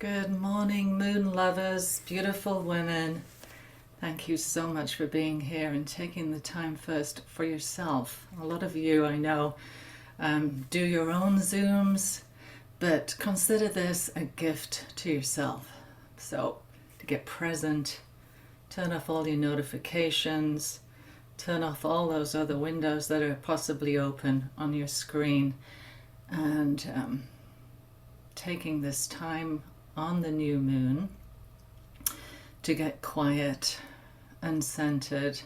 Good morning, moon lovers, beautiful women. Thank you so much for being here and taking the time first for yourself. A lot of you, I know, do your own Zooms, but consider this a gift to yourself. So, to get present, turn off all your notifications, turn off all those other windows that are possibly open on your screen, and taking this time on the new moon to get quiet and centered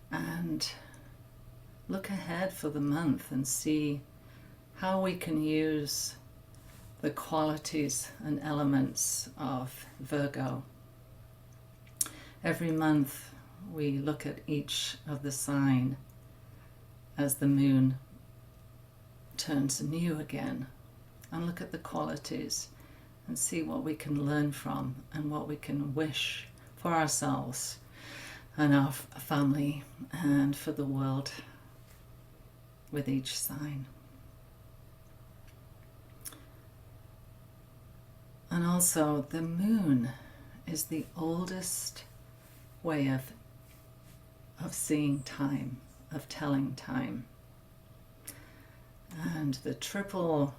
and look ahead for the month and see how we can use the qualities and elements of Virgo. Every month we look at each of the sign as the moon turns new again and look at the qualities and see what we can learn from and what we can wish for ourselves and our family and for the world with each sign. And also, the moon is the oldest way of seeing time, of telling time. And the triple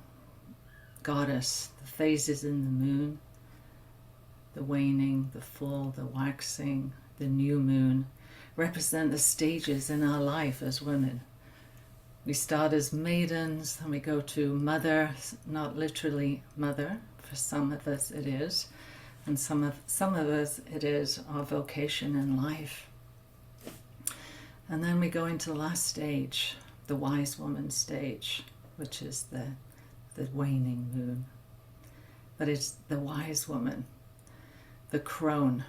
goddess, the phases in the moon, the waning, the full, the waxing, the new moon, represent the stages in our life as women. We start as maidens, and we go to mother, not literally mother, for some of us it is, and some of us it is our vocation in life. And then we go into the last stage, the wise woman stage, which is the waning moon. But it's the wise woman, the crone.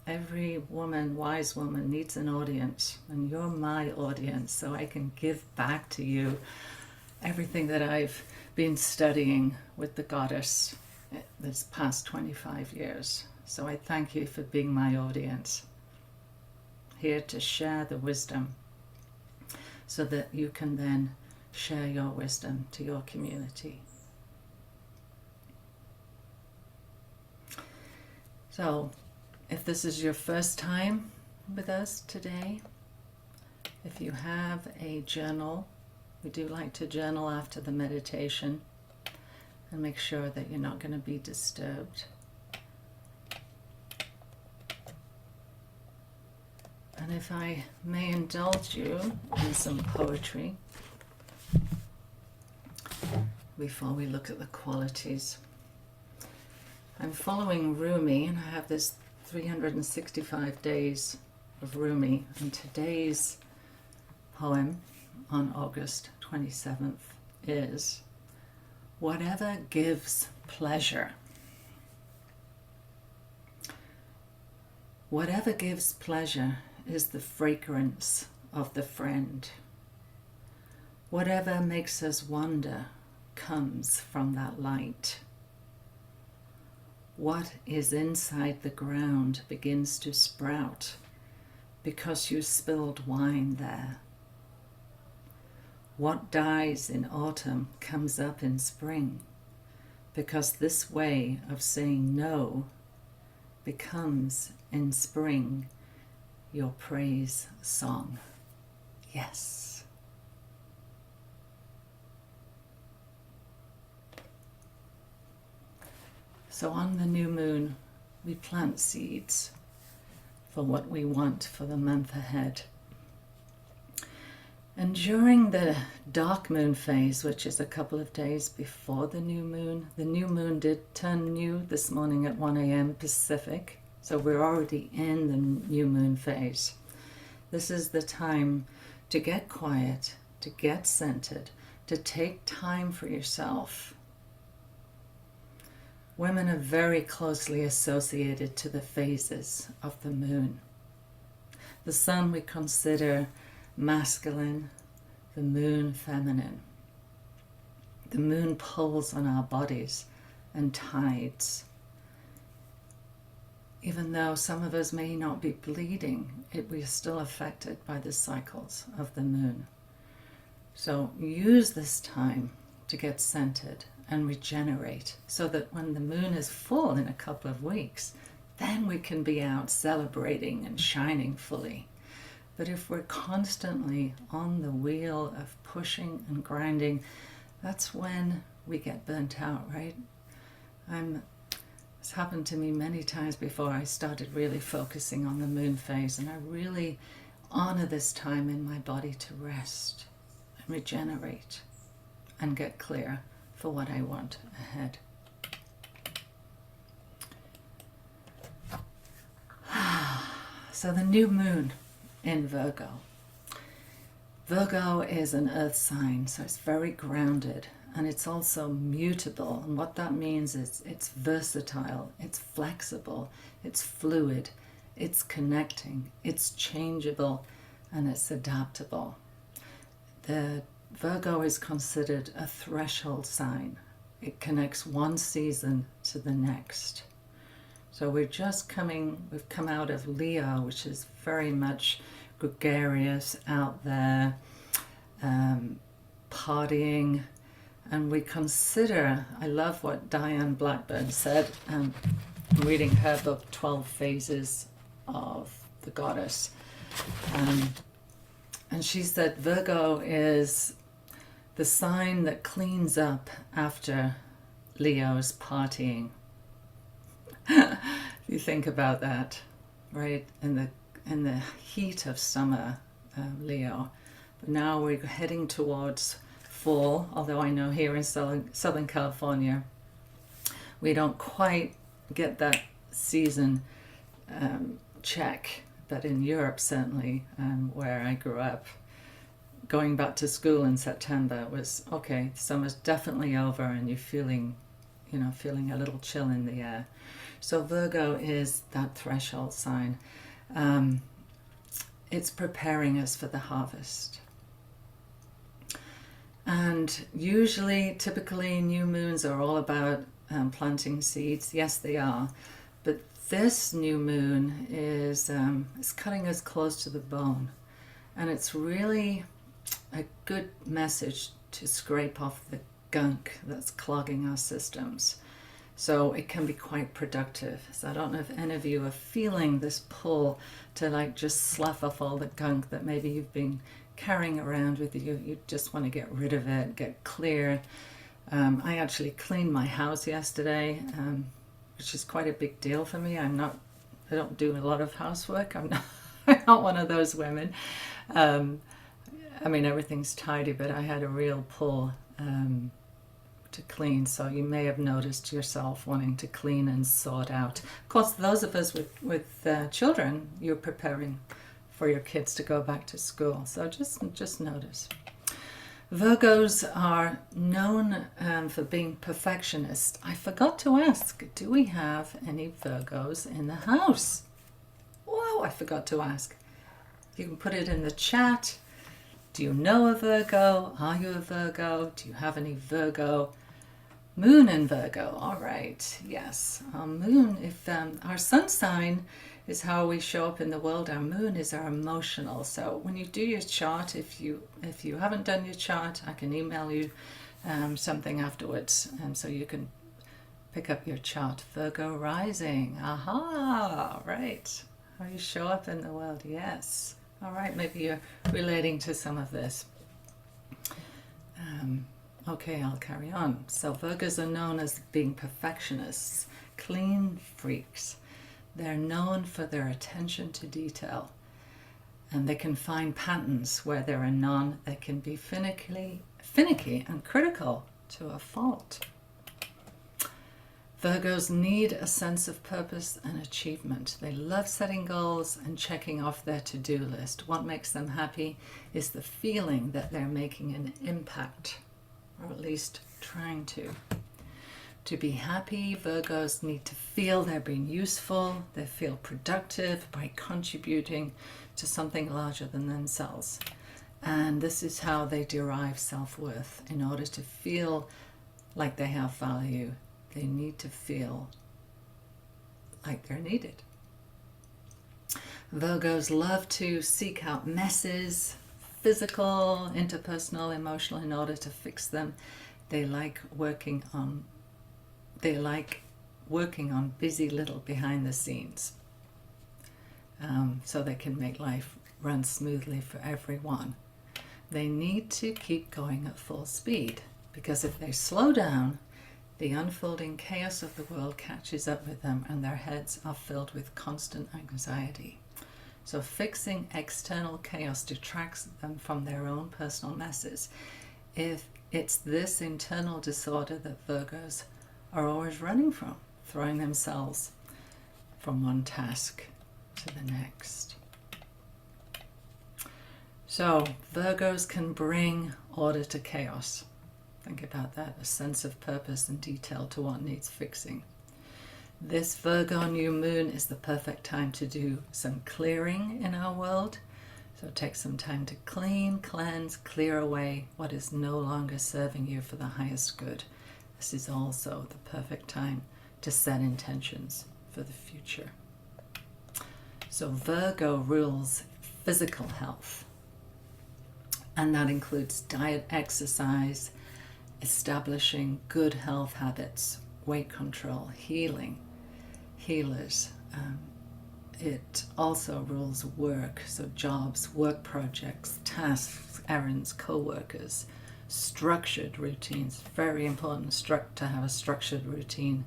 Every woman, wise woman, needs an audience, and you're my audience, so I can give back to you everything that I've been studying with the goddess this past 25 years. So I thank you for being my audience, here to share the wisdom so that you can then share your wisdom to your community. So, if this is your first time with us today, if you have a journal, we do like to journal after the meditation and make sure that you're not going to be disturbed. And if I may indulge you in some poetry before we look at the qualities. I'm following Rumi, and I have this 365 days of Rumi, and today's poem on August 27th is "Whatever gives pleasure." Whatever gives pleasure is the fragrance of the friend. Whatever makes us wonder comes from that light. What is inside the ground begins to sprout because you spilled wine there. What dies in autumn comes up in spring because this way of saying no becomes in spring your praise song. Yes. So on the new moon, we plant seeds for what we want for the month ahead. And during the dark moon phase, which is a couple of days before the new moon did turn new this morning at 1 a.m. Pacific. So we're already in the new moon phase. This is the time to get quiet, to get centered, to take time for yourself. Women are very closely associated to the phases of the moon. The sun we consider masculine, the moon feminine. The moon pulls on our bodies and tides. Even though some of us may not be bleeding, we are still affected by the cycles of the moon. So use this time to get centered and regenerate, so that when the moon is full in a couple of weeks, then we can be out celebrating and shining fully. But if we're constantly on the wheel of pushing and grinding, that's when we get burnt out, right? It's happened to me many times before I started really focusing on the moon phase, and I really honor this time in my body to rest and regenerate and get clear for what I want ahead. So the new moon in Virgo. Virgo is an earth sign, so it's very grounded, and it's also mutable. And what that means is it's versatile, it's flexible, it's fluid, it's connecting, it's changeable, and it's adaptable. The Virgo is considered a threshold sign. It connects one season to the next. So we've come out of Leo, which is very much gregarious, out there, partying, and we consider, I love what Diane Blackburn said, I'm reading her book, 12 Phases of the Goddess, and she said Virgo is the sign that cleans up after Leo's partying. You think about that, right? In the heat of summer, Leo. But now we're heading towards fall, although I know here in Southern California, we don't quite get that season check. But in Europe, certainly, where I grew up, going back to school in September was, okay, summer's definitely over, and you're feeling a little chill in the air. So Virgo is that threshold sign. It's preparing us for the harvest. And usually, typically, new moons are all about planting seeds. Yes, they are. But this new moon is cutting us close to the bone. And it's really a good message to scrape off the gunk that's clogging our systems. So it can be quite productive. So I don't know if any of you are feeling this pull to just slough off all the gunk that maybe you've been carrying around with you. You just want to get rid of it, get clear. I actually cleaned my house yesterday, which is quite a big deal for me. I don't do a lot of housework. I'm not one of those women. Everything's tidy, but I had a real pull to clean, so you may have noticed yourself wanting to clean and sort out. Of course, those of us with children, you're preparing for your kids to go back to school, so just notice. Virgos are known for being perfectionists. I forgot to ask, do we have any Virgos in the house? Whoa, I forgot to ask. You can put it in the chat. Do you know a Virgo? Are you a Virgo? Do you have any Virgo? Moon in Virgo. All right. Yes. Our moon, if our sun sign is how we show up in the world, our moon is our emotional. So when you do your chart, if you haven't done your chart, I can email you something afterwards, so you can pick up your chart. Virgo rising. Aha. Right. How you show up in the world. Yes. All right, maybe you're relating to some of this. Okay, I'll carry on. So Virgos are known as being perfectionists, clean freaks. They're known for their attention to detail, and they can find patterns where there are none. They can be finicky and critical to a fault. Virgos need a sense of purpose and achievement. They love setting goals and checking off their to-do list. What makes them happy is the feeling that they're making an impact, or at least trying to. To be happy, Virgos need to feel they're being useful. They feel productive by contributing to something larger than themselves. And this is how they derive self-worth. In order to feel like they have value, they need to feel like they're needed. Virgos love to seek out messes, physical, interpersonal, emotional, in order to fix them. They like working on busy little behind the scenes, so they can make life run smoothly for everyone. They need to keep going at full speed, because if they slow down, the unfolding chaos of the world catches up with them and their heads are filled with constant anxiety. So fixing external chaos detracts them from their own personal messes. If it's this internal disorder that Virgos are always running from, throwing themselves from one task to the next. So Virgos can bring order to chaos. Think about that, a sense of purpose and detail to what needs fixing. This Virgo new moon is the perfect time to do some clearing in our world. So take some time to clean, cleanse, clear away what is no longer serving you for the highest good. This is also the perfect time to set intentions for the future. So Virgo rules physical health, and that includes diet, exercise, establishing good health habits, weight control, healing, healers. It also rules work, so jobs, work projects, tasks, errands, co-workers, structured routines. Very important to have a structured routine,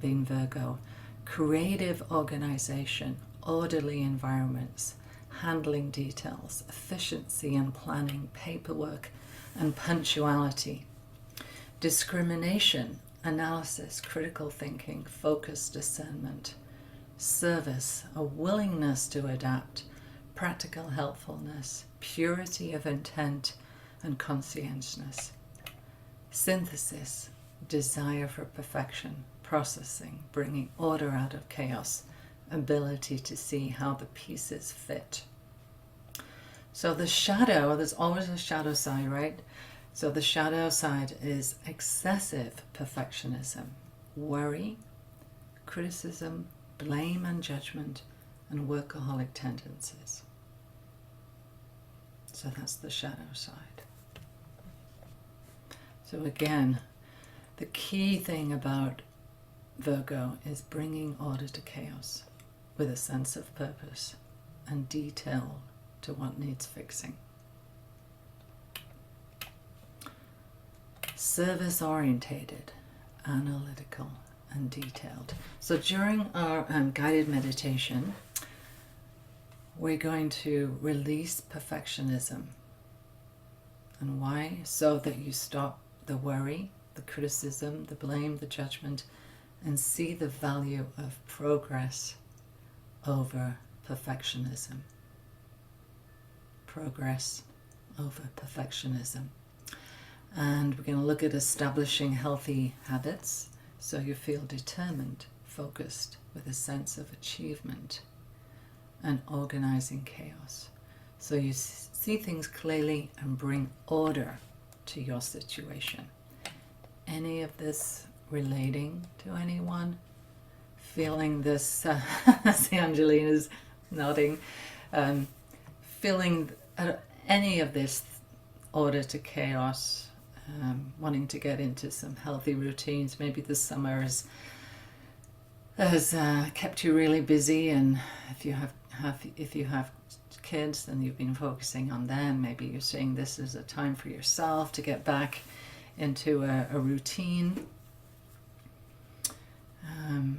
being Virgo. Creative organization, orderly environments, handling details, efficiency and planning, paperwork and punctuality. Discrimination, analysis, critical thinking, focus, discernment. Service, a willingness to adapt, practical helpfulness, purity of intent and conscientiousness. Synthesis, desire for perfection, processing, bringing order out of chaos, ability to see how the pieces fit. So the shadow, there's always a shadow side, right? So the shadow side is excessive perfectionism, worry, criticism, blame and judgment, and workaholic tendencies. So that's the shadow side. So again, the key thing about Virgo is bringing order to chaos with a sense of purpose and detail to what needs fixing. Service-orientated, analytical, and detailed. So during our guided meditation, we're going to release perfectionism. And why? So that you stop the worry, the criticism, the blame, the judgment, and see the value of progress over perfectionism. Progress over perfectionism. And we're going to look at establishing healthy habits so you feel determined, focused, with a sense of achievement, and organizing chaos so you see things clearly and bring order to your situation. Any of this relating to anyone? Feeling this, see Angelina's nodding, feeling any of this order to chaos, wanting to get into some healthy routines. Maybe this summer has kept you really busy, and if you have kids, then you've been focusing on them. Maybe you're saying this is a time for yourself to get back into a routine.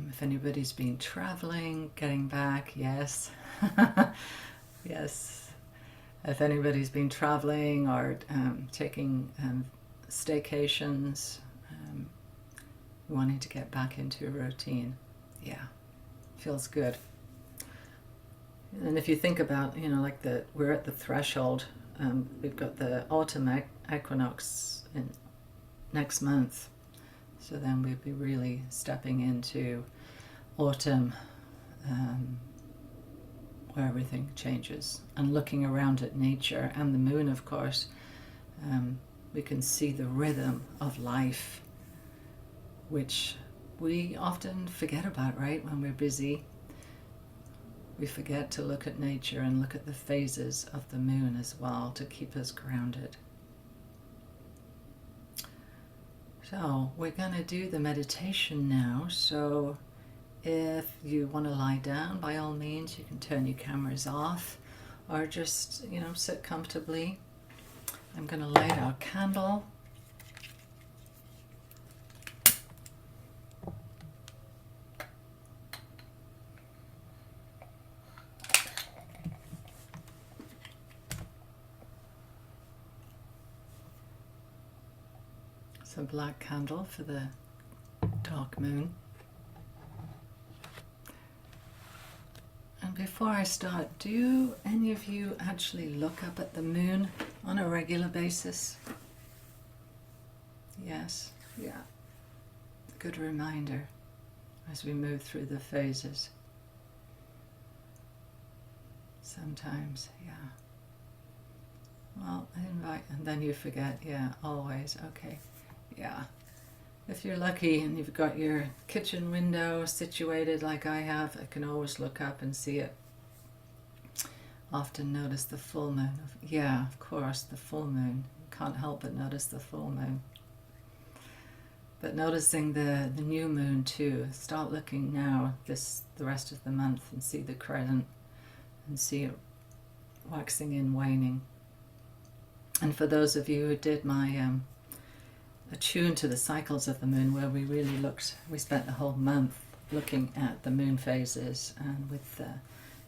If anybody's been traveling, getting back, yes. Yes. If anybody's been traveling or taking staycations, wanting to get back into a routine, yeah, feels good. And if you think about, like we're at the threshold, we've got the autumn equinox in next month, so then we'll be really stepping into autumn, where everything changes, and looking around at nature and the moon, of course, we can see the rhythm of life, which we often forget about, right? When we're busy, we forget to look at nature and look at the phases of the moon as well to keep us grounded. So we're going to do the meditation now. So if you want to lie down, by all means, you can turn your cameras off or just, sit comfortably. I'm going to light our candle. It's a black candle for the dark moon. And before I start, do any of you actually look up at the moon on a regular basis? Yes, yeah. Good reminder as we move through the phases. Sometimes, yeah. Well, I invite, and then you forget, yeah, always, okay. Yeah, if you're lucky and you've got your kitchen window situated like I have, I can always look up and see it. Often notice the full moon. Yeah, of course, the full moon. Can't help but notice the full moon. But noticing the new moon too. Start looking now, the rest of the month, and see the crescent and see it waxing and waning. And for those of you who did my attuned to the cycles of the moon, where we spent the whole month looking at the moon phases and with the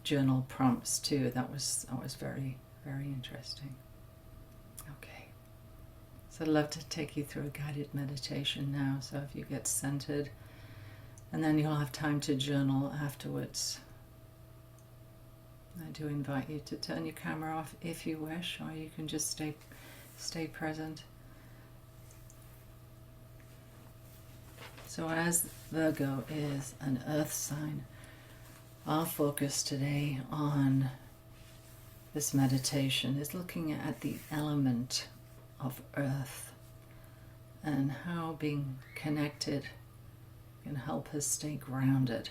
journal prompts too. That was very, very interesting. Okay, so I'd love to take you through a guided meditation now. So if you get centered, and then you'll have time to journal afterwards. I do invite you to turn your camera off if you wish, or you can just stay present. So as Virgo is an earth sign, our focus today on this meditation is looking at the element of earth and how being connected can help us stay grounded.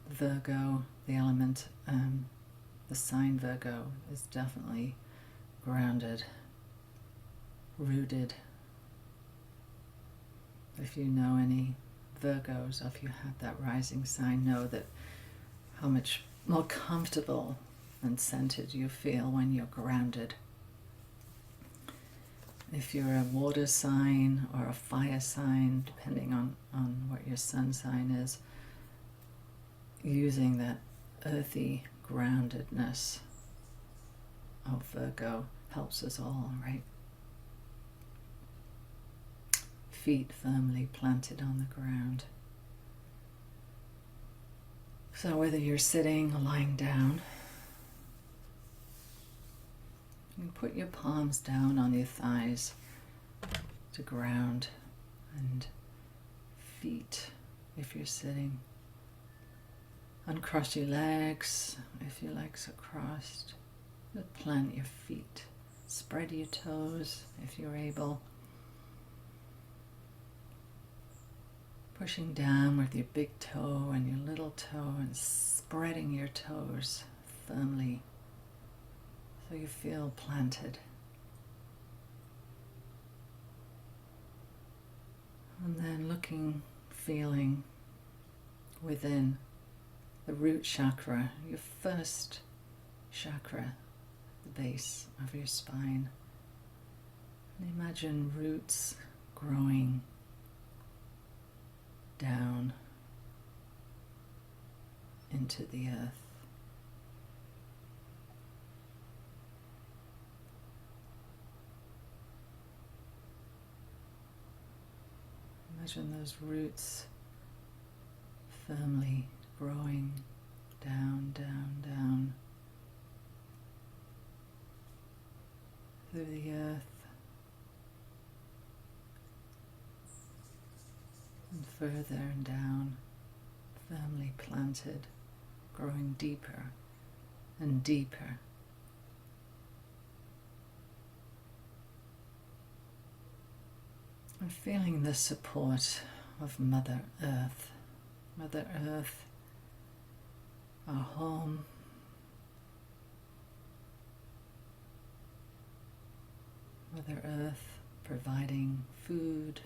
Virgo, the element, the sign Virgo is definitely grounded, rooted. If you know any Virgos, if you have that rising sign, know that how much more comfortable and centered you feel when you're grounded. If you're a water sign or a fire sign, depending on what your sun sign is, using that earthy groundedness of Virgo helps us all, right? Feet firmly planted on the ground. So whether you're sitting or lying down, you can put your palms down on your thighs to ground, and feet if you're sitting. Uncross your legs if your legs are crossed. Just plant your feet. Spread your toes if you're able. Pushing down with your big toe and your little toe and spreading your toes firmly so you feel planted. And then feeling within the root chakra, your first chakra, the base of your spine. And imagine roots growing down into the earth. Imagine those roots firmly growing down, down, down through the earth and further and down, firmly planted, growing deeper and deeper. I'm feeling the support of Mother Earth. Mother Earth, our home, Mother Earth providing food,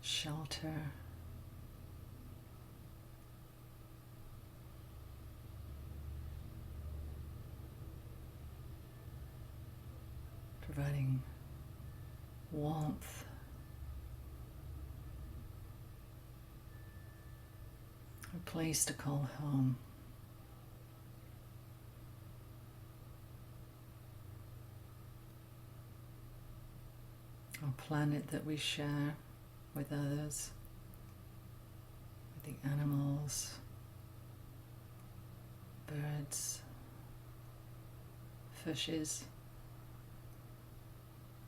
shelter, providing warmth, a place to call home. A planet that we share with others, with the animals, birds, fishes.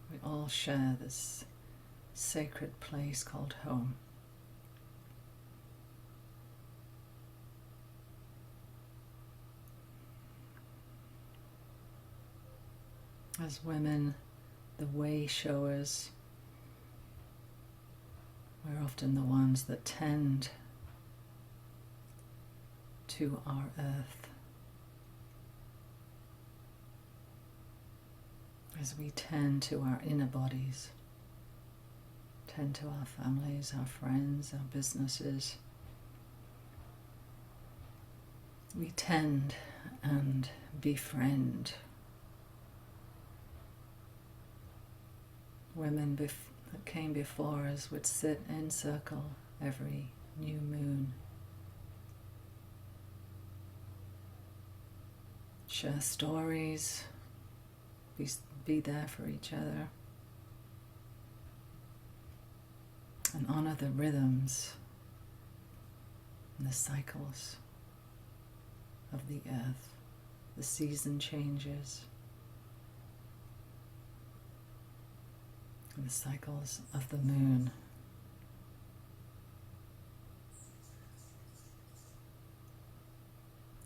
We all share this sacred place called home. As women, the way showers, we're often the ones that tend to our earth. As we tend to our inner bodies, tend to our families, our friends, our businesses, we tend and befriend women that came before us would sit in circle every new moon, share stories, be there for each other, and honor the rhythms and the cycles of the earth, the season changes, and the cycles of the moon.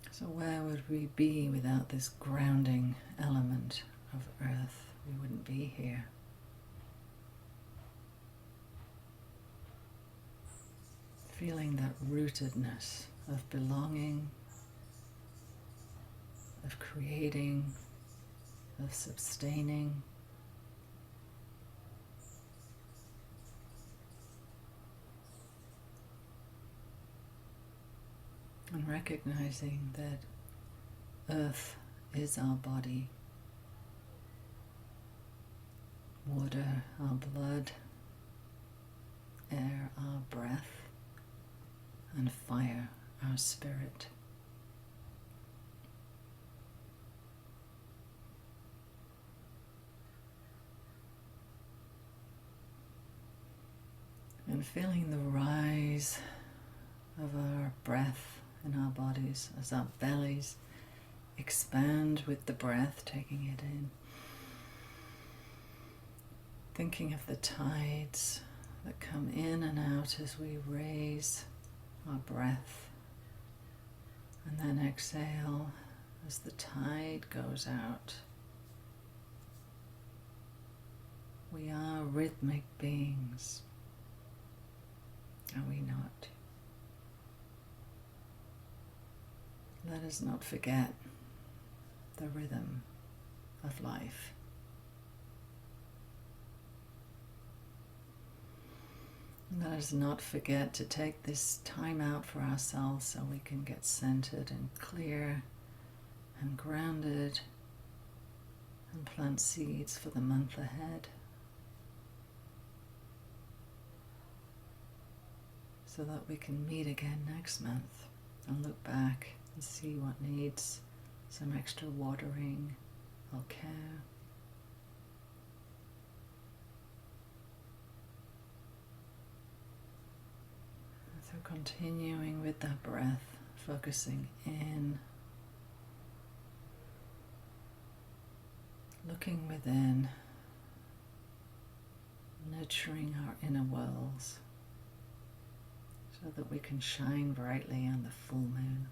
So where would we be without this grounding element of earth? We wouldn't be here. Feeling that rootedness of belonging, of creating, of sustaining. And recognizing that earth is our body, water our blood, air our breath, and fire our spirit. And feeling the rise of our breath in our bodies as our bellies expand with the breath, taking it in. Thinking of the tides that come in and out as we raise our breath, and then exhale as the tide goes out. We are rhythmic beings, are we not? Let us not forget the rhythm of life. Let us not forget to take this time out for ourselves so we can get centered and clear and grounded and plant seeds for the month ahead, so that we can meet again next month and look back and see what needs some extra watering or care. So continuing with that breath, focusing in, looking within, nurturing our inner worlds so that we can shine brightly on the full moon.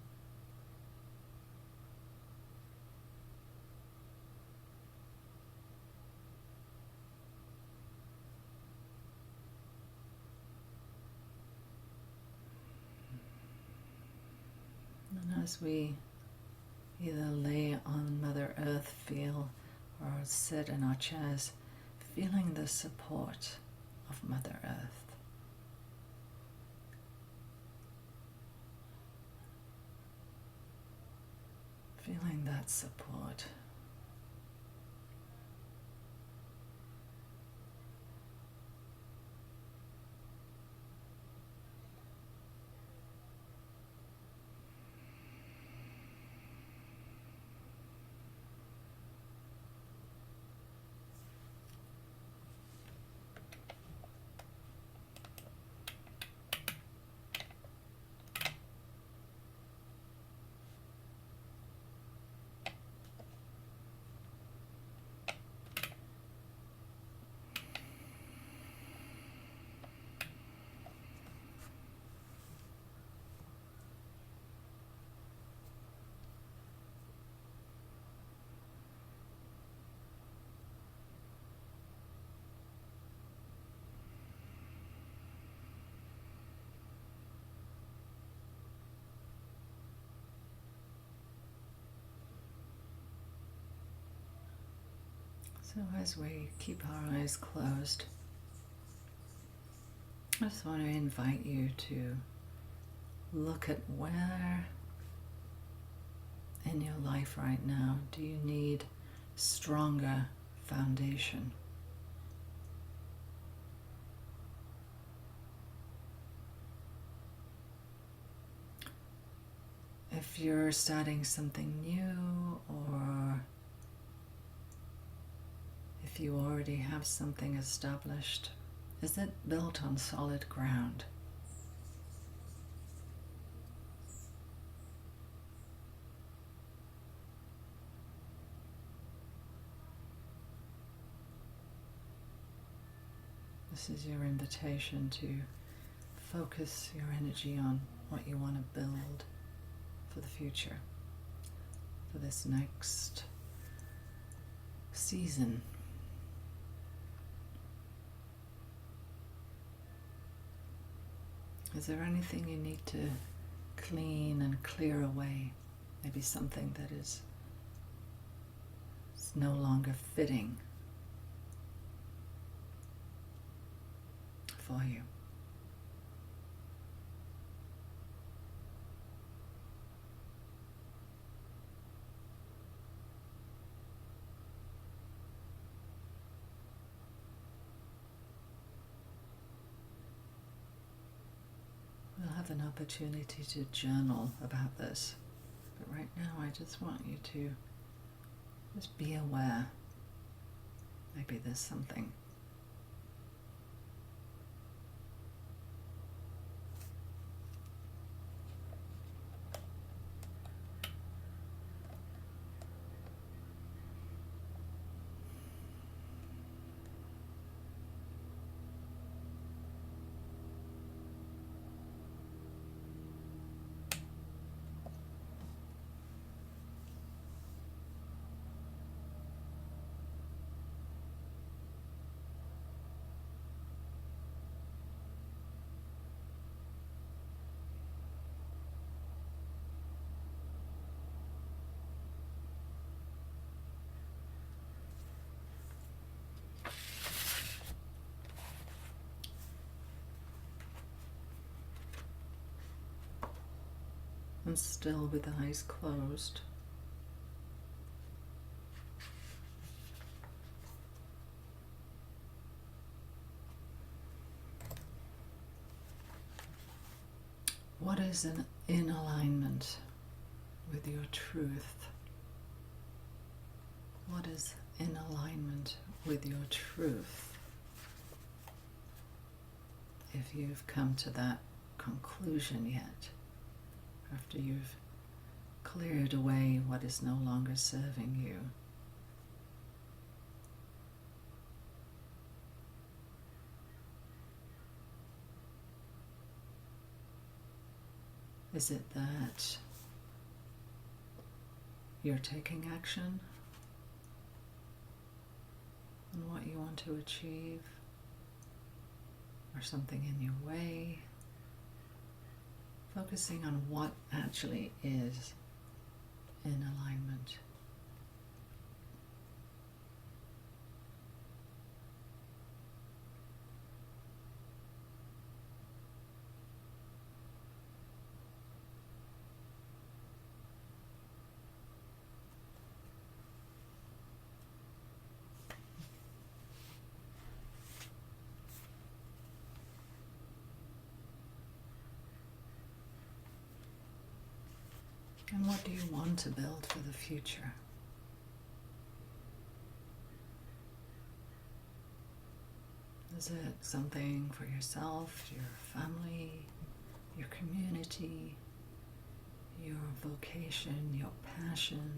And as we either lay on Mother Earth, feel or sit in our chairs, feeling the support of Mother Earth. Feeling that support. So as we keep our eyes closed, I just want to invite you to look at where in your life right now do you need stronger foundation. If you're starting something new, or if you already have something established, is it built on solid ground? This is your invitation to focus your energy on what you want to build for the future, for this next season. Is there anything you need to clean and clear away? Maybe something that is no longer fitting for you. We'll have an opportunity to journal about this, but right now I just want you to just be aware. Maybe there's something. And still with the eyes closed, what is in alignment with your truth? What is in alignment with your truth? If you've come to that conclusion yet, after you've cleared away what is no longer serving you. Is it that you're taking action on what you want to achieve, or something in your way? Focusing on what actually is in alignment. And what do you want to build for the future? Is it something for yourself, your family, your community, your vocation, your passion?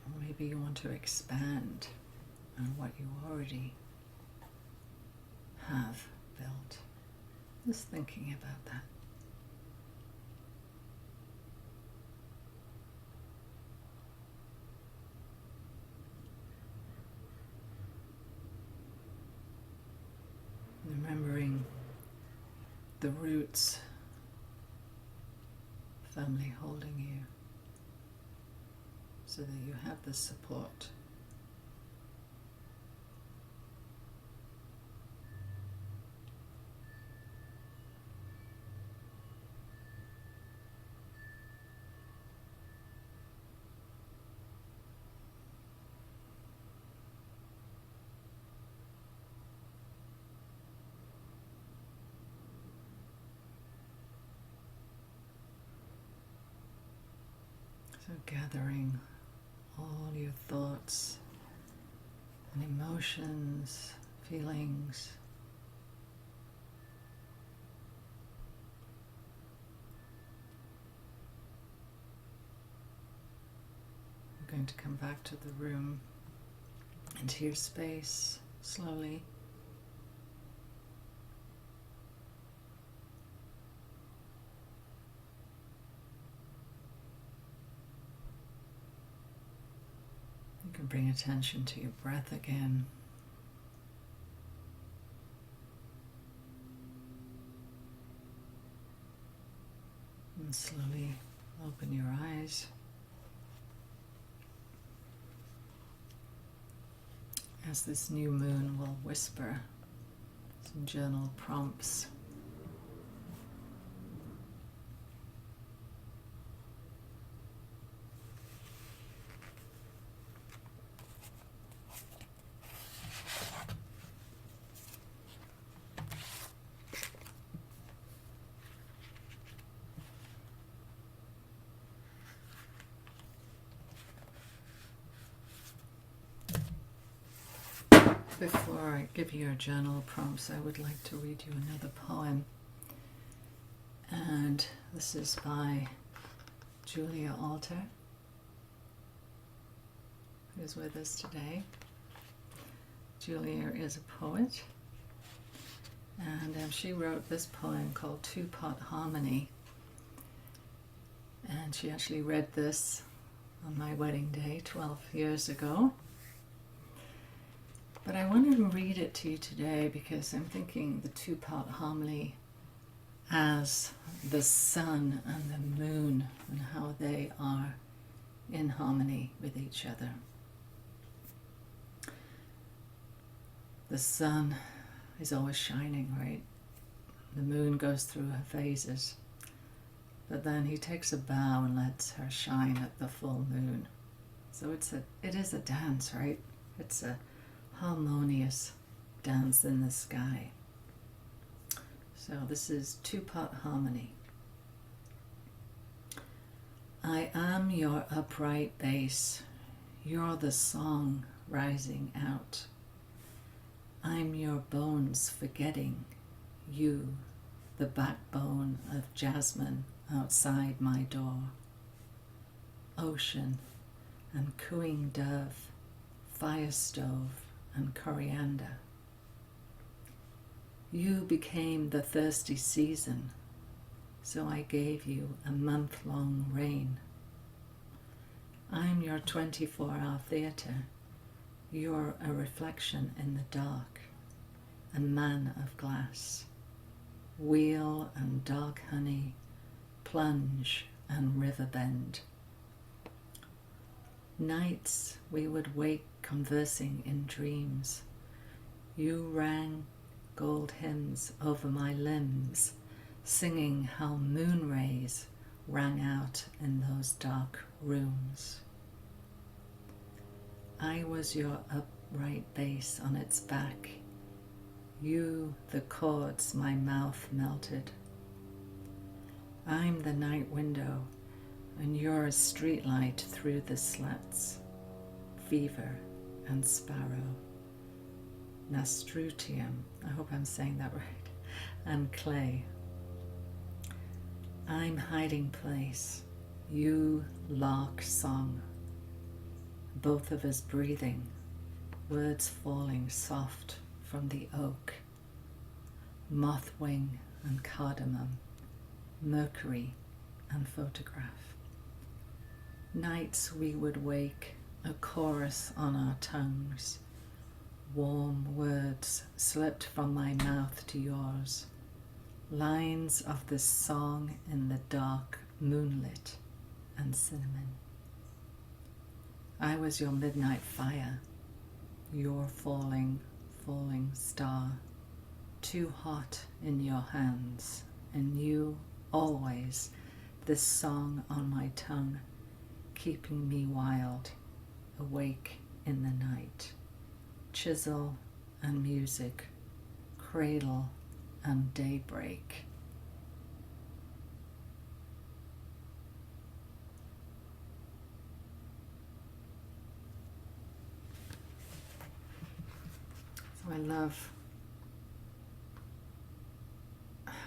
Or maybe you want to expand on what you already have built. Just thinking about that. Remembering the roots, family holding you, so that you have the support. So gathering all your thoughts and emotions, feelings. I'm going to come back to the room, into your space, slowly. You can bring attention to your breath again. And slowly open your eyes. As this new moon will whisper some journal prompts. Before I give you your journal prompts, I would like to read you another poem. And this is by Julia Alter, who's with us today. Julia is a poet, and she wrote this poem called Two-Pot Harmony. And she actually read this on my wedding day 12 years ago. But I wanted to read it to you today because I'm thinking the two-part harmony as the sun and the moon and how they are in harmony with each other. The sun is always shining, right? The moon goes through her phases, but then he takes a bow and lets her shine at the full moon. So it is a dance, right? It's a harmonious dance in the sky. So this is two-part harmony. I am your upright bass. You're the song rising out. I'm your bones forgetting. You, the backbone of jasmine outside my door. Ocean and cooing dove, fire stove and coriander. You became the thirsty season, so I gave you a month-long rain. I'm your 24-hour theater. You're a reflection in the dark, a man of glass. Wheel and dark honey, plunge and river bend. Nights we would wake conversing in dreams. You rang gold hymns over my limbs, singing how moon rays rang out in those dark rooms. I was your upright bass on its back, you the chords my mouth melted. I'm the night window, and you're a streetlight through the slats. Fever and sparrow, nasturtium, I hope I'm saying that right, and clay. I'm hiding place, you lark song, both of us breathing, words falling soft from the oak. Moth wing and cardamom, mercury and photograph. Nights we would wake, a chorus on our tongues. Warm words slipped from my mouth to yours. Lines of this song in the dark, moonlit and cinnamon. I was your midnight fire, your falling, falling star. Too hot in your hands, and you always, this song on my tongue, keeping me wild, awake in the night. Chisel and music, cradle and daybreak. So I love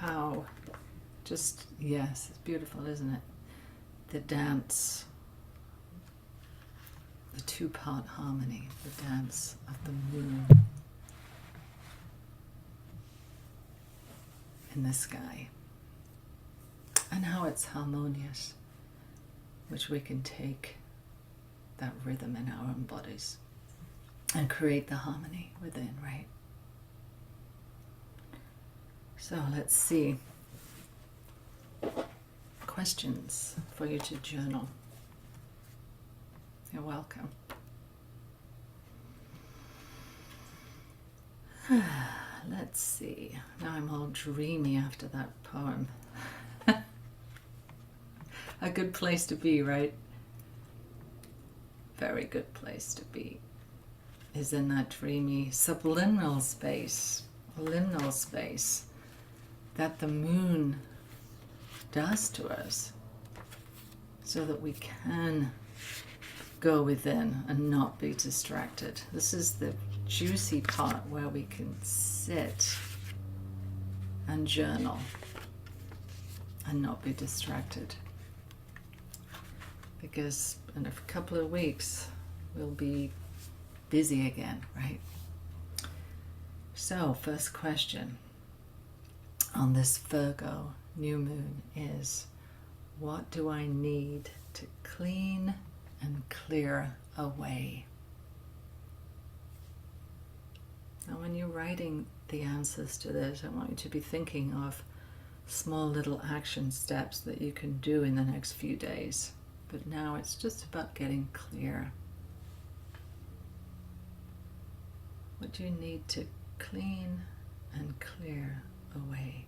how just, yes, it's beautiful, isn't it? The dance, the two-part harmony, the dance of the moon in the sky, and how it's harmonious, which we can take that rhythm in our own bodies and create the harmony within, right? So let's see. Questions for you to journal. You're welcome. Let's see. Now I'm all dreamy after that poem. A good place to be, right? Very good place to be. Is in that dreamy subliminal space, liminal space that the moon does to us, so that we can go within and not be distracted. This is the juicy part where we can sit and journal and not be distracted, because in a couple of weeks we'll be busy again, right? So first question on this Virgo new moon is, what do I need to clean and clear away? Now when you're writing the answers to this, I want you to be thinking of small little action steps that you can do in the next few days. But now it's just about getting clear. What do you need to clean and clear away?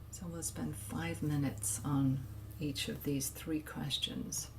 So we'll spend 5 minutes on each of these 3 questions.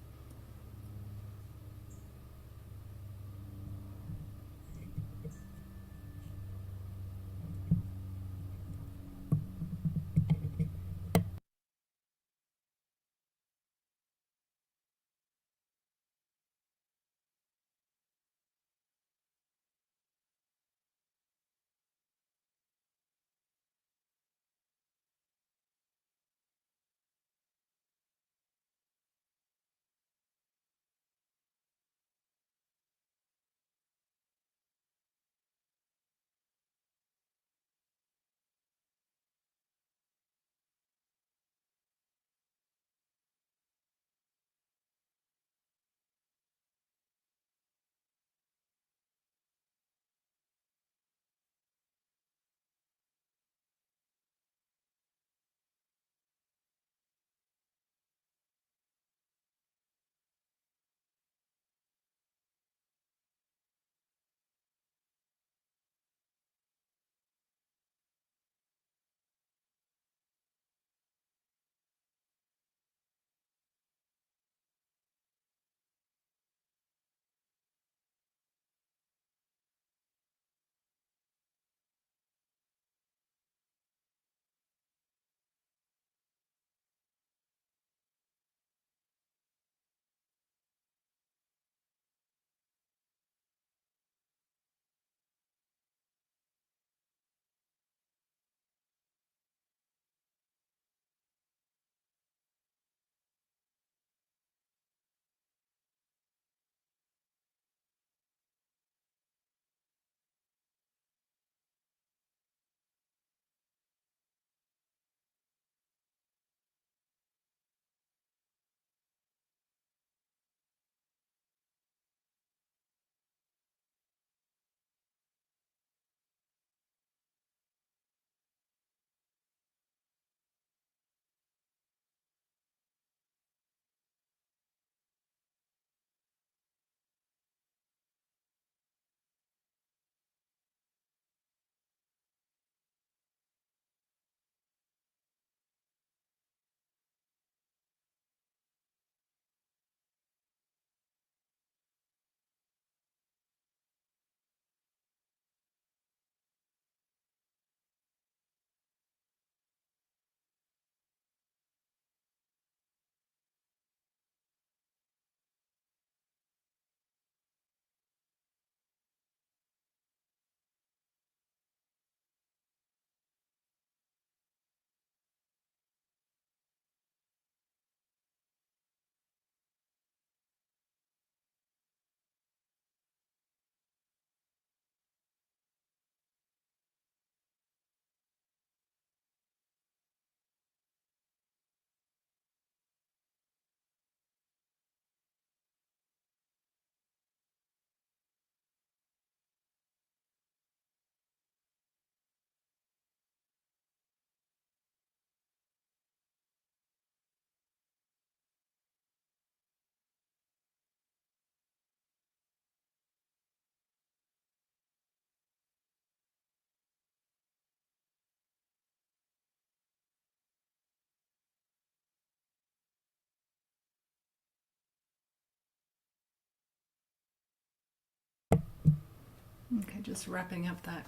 Okay, just wrapping up that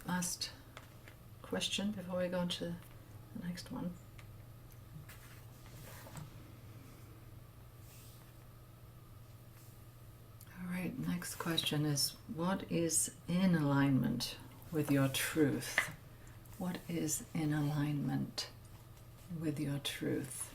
last question before we go on to the next one. All right, next question is, what is in alignment with your truth? What is in alignment with your truth?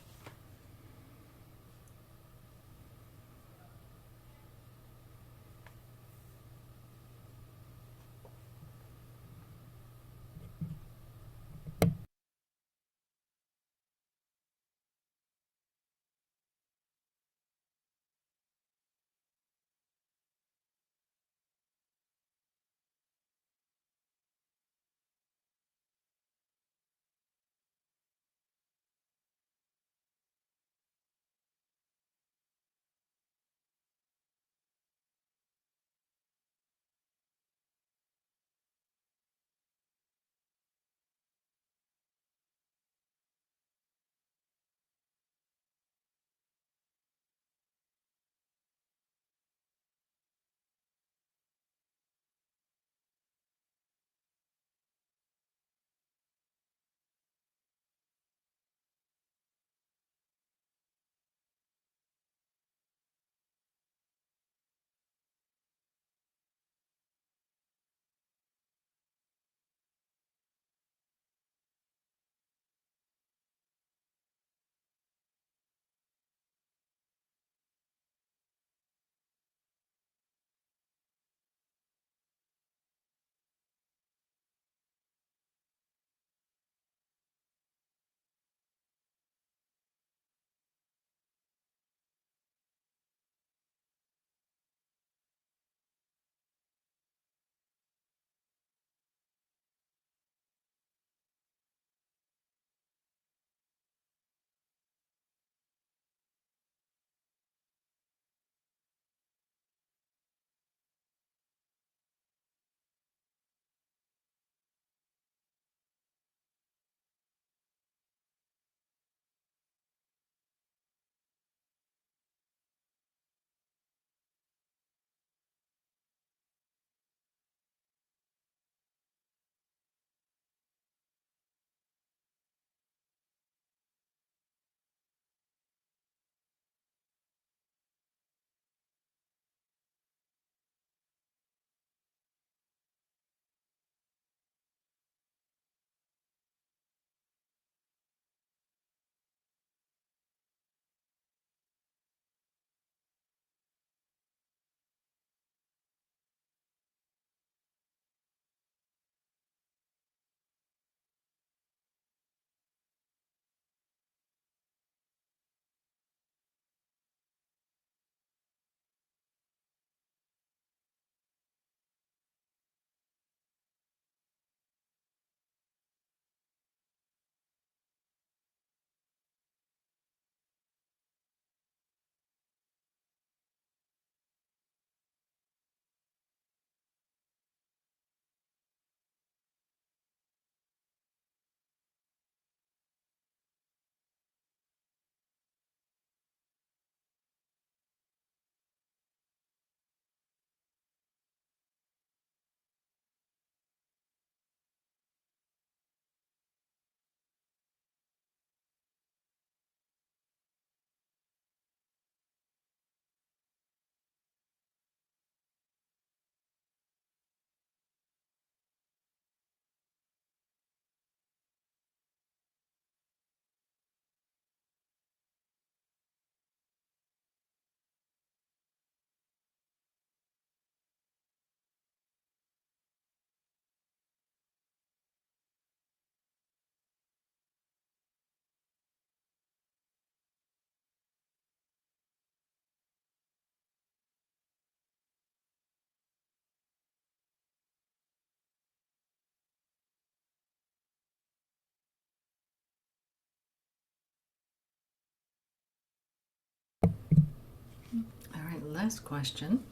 All right, last question.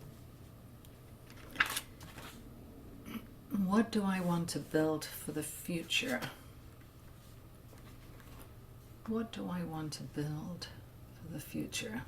What do I want to build for the future? What do I want to build for the future?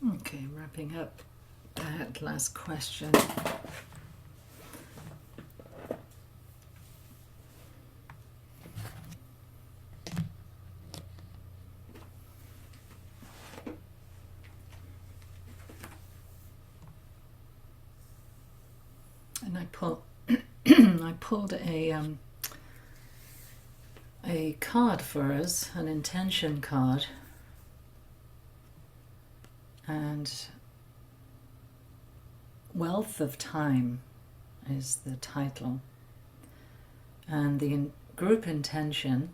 Okay, wrapping up that last question. And I pulled a card for us, an intention card, and Wealth of Time is the title, and the group intention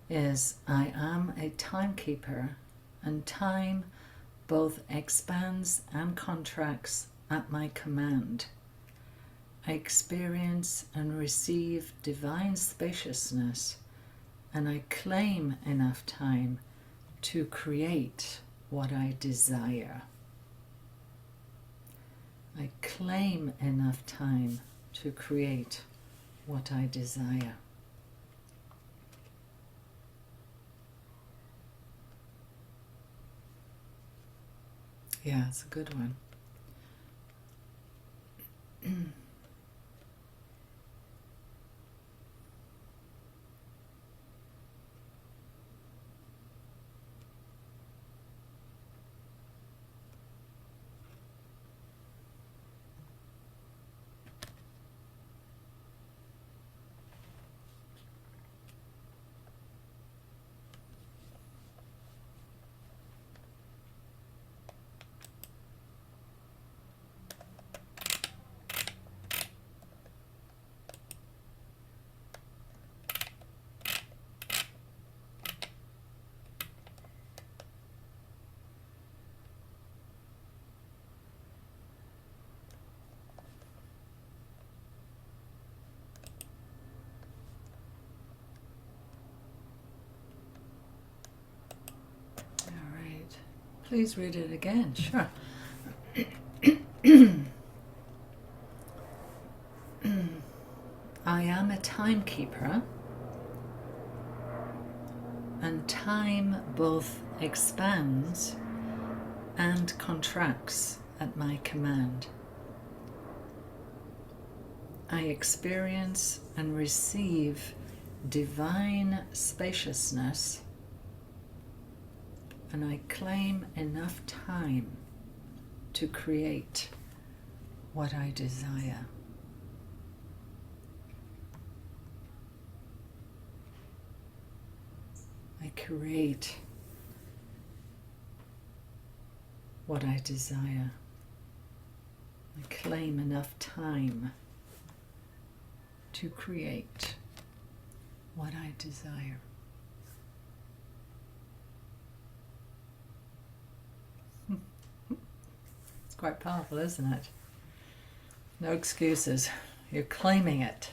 is I am a timekeeper, and time both expands and contracts at my command. I experience and receive divine spaciousness, and I claim enough time to create what I desire. I claim enough time to create what I desire. Yeah, it's a good one. Please read it again. Sure. I am a timekeeper, and time both expands and contracts at my command. I experience and receive divine spaciousness, and I claim enough time to create what I desire. I create what I desire. I claim enough time to create what I desire. It's quite powerful, isn't it? No excuses. You're claiming it.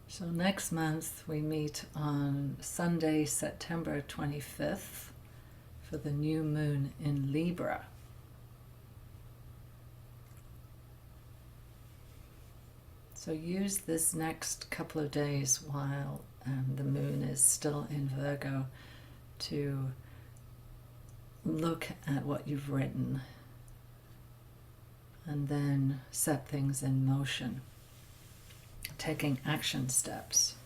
So next month we meet on Sunday, September 25th for the new moon in Libra. So use this next couple of days while the moon is still in Virgo to look at what you've written and then set things in motion, taking action steps.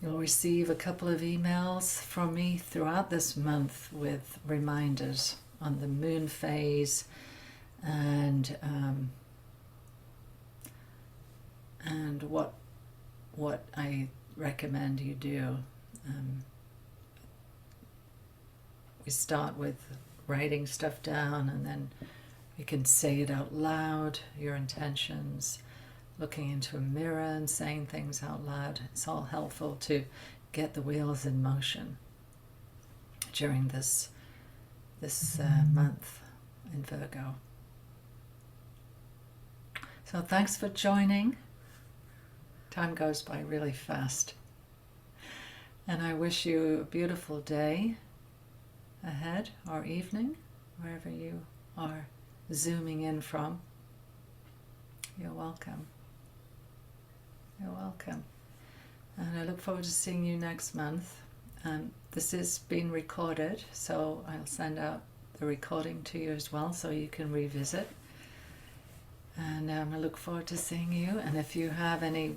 You'll receive a couple of emails from me throughout this month with reminders on the moon phase and what I recommend you do. We start with writing stuff down, and then you can say it out loud, your intentions, looking into a mirror and saying things out loud. It's all helpful to get the wheels in motion during this month in Virgo. So thanks for joining. Time goes by really fast. And I wish you a beautiful day ahead or evening, wherever you are zooming in from. You're welcome. You're welcome. And I look forward to seeing you next month. This is being recorded, so I'll send out the recording to you as well so you can revisit. And I look forward to seeing you. And if you have any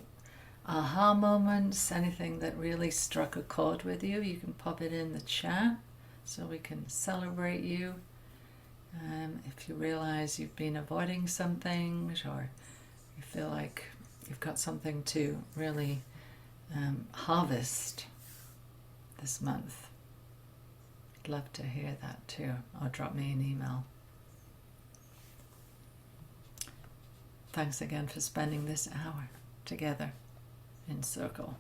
aha moments, anything that really struck a chord with you, you can pop it in the chat so we can celebrate you. If you realize you've been avoiding something, or you feel like you've got something to really harvest this month, I'd love to hear that too, or drop me an email. Thanks again for spending this hour together in circle.